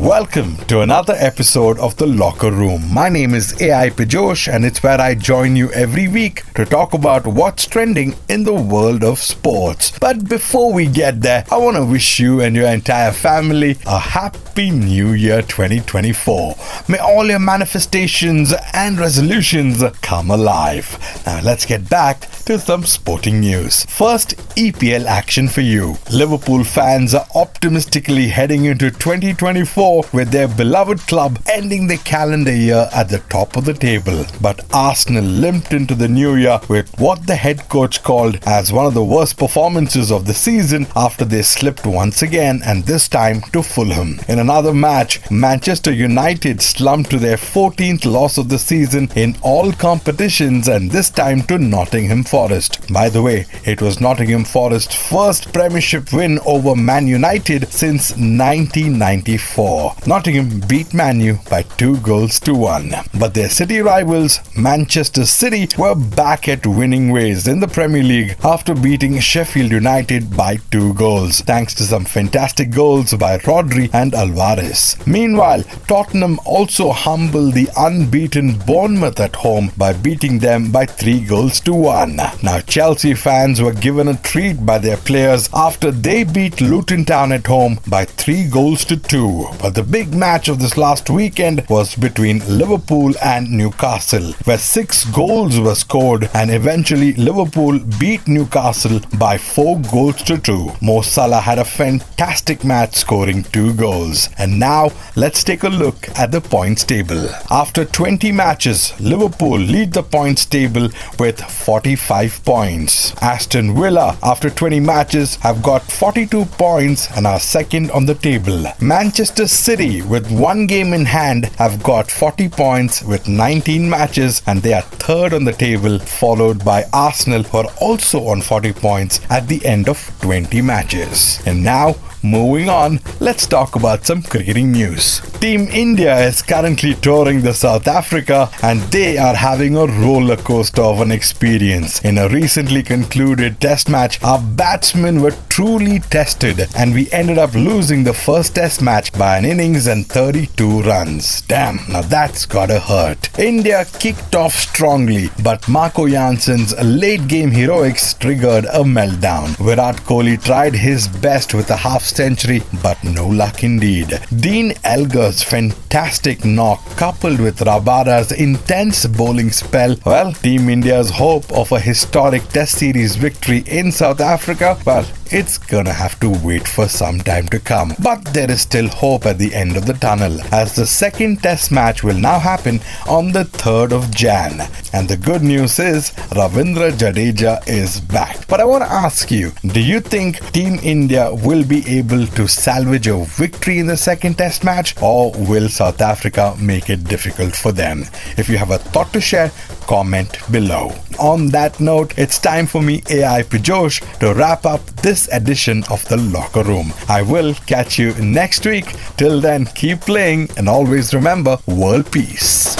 Welcome to another episode of The Locker Room. My name is AI Pijosh and it's where I join you every week to talk about what's trending in the world of sports. But before we get there, I want to wish you and your entire family a happy New Year 2024. May all your manifestations and resolutions come alive. Now let's get back to some sporting news. First, EPL action for you. Liverpool fans are optimistically heading into 2024 with their beloved club ending the calendar year at the top of the table. But Arsenal limped into the new year with what the head coach called as one of the worst performances of the season after they slipped once again, and this time to Fulham. In another match, Manchester United slumped to their 14th loss of the season in all competitions, and this time to Nottingham Forest. By the way, it was Nottingham Forest's first Premiership win over Man United since 1994. Nottingham beat Man U by 2-1. But their city rivals, Manchester City, were back at winning ways in the Premier League after beating Sheffield United by 2 goals, thanks to some fantastic goals by Rodri and Alvarez. Meanwhile, Tottenham also humbled the unbeaten Bournemouth at home by beating them by 3-1. Now, Chelsea fans were given a treat by their players after they beat Luton Town at home by 3-2. But the big match of this last weekend was between Liverpool and Newcastle, where 6 goals were scored, and eventually Liverpool beat Newcastle by 4-2. Mo Salah had a fantastic match, scoring 2 goals. And now let's take a look at the points table. After 20 matches, Liverpool lead the points table with 45 points. Aston Villa, after 20 matches, have got 42 points and are second on the table. Manchester City, with 1 game in hand, have got 40 points with 19 matches, and they are third on the table, followed by Arsenal, who are also on 40 points at the end of 20 matches. And now, moving on, let's talk about some cricketing news. Team India is currently touring the South Africa, and they are having a roller coaster of an experience. In a recently concluded test match, our batsmen were truly tested, and we ended up losing the first test match by an innings and 32 runs. Damn, now that's gotta hurt. India kicked off strongly, but Marco Janssen's late game heroics triggered a meltdown. Virat Kohli tried his best with a half century, but no luck indeed. Dean Elgar's fantastic knock, coupled with Rabada's intense bowling spell, well, Team India's hope of a historic Test Series victory in South Africa, well, it's gonna have to wait for some time to come. But there is still hope at the end of the tunnel, as the second test match will now happen on the 3rd of Jan. And the good news is Ravindra Jadeja is back. But I want to ask you, do you think Team India will be able to salvage a victory in the second test match, or will South Africa make it difficult for them? If you have a thought to share, comment below. On that note, it's time for me, AI Pijosh, to wrap up this edition of The Locker Room. I will catch you next week. Till then, keep playing and always remember world peace.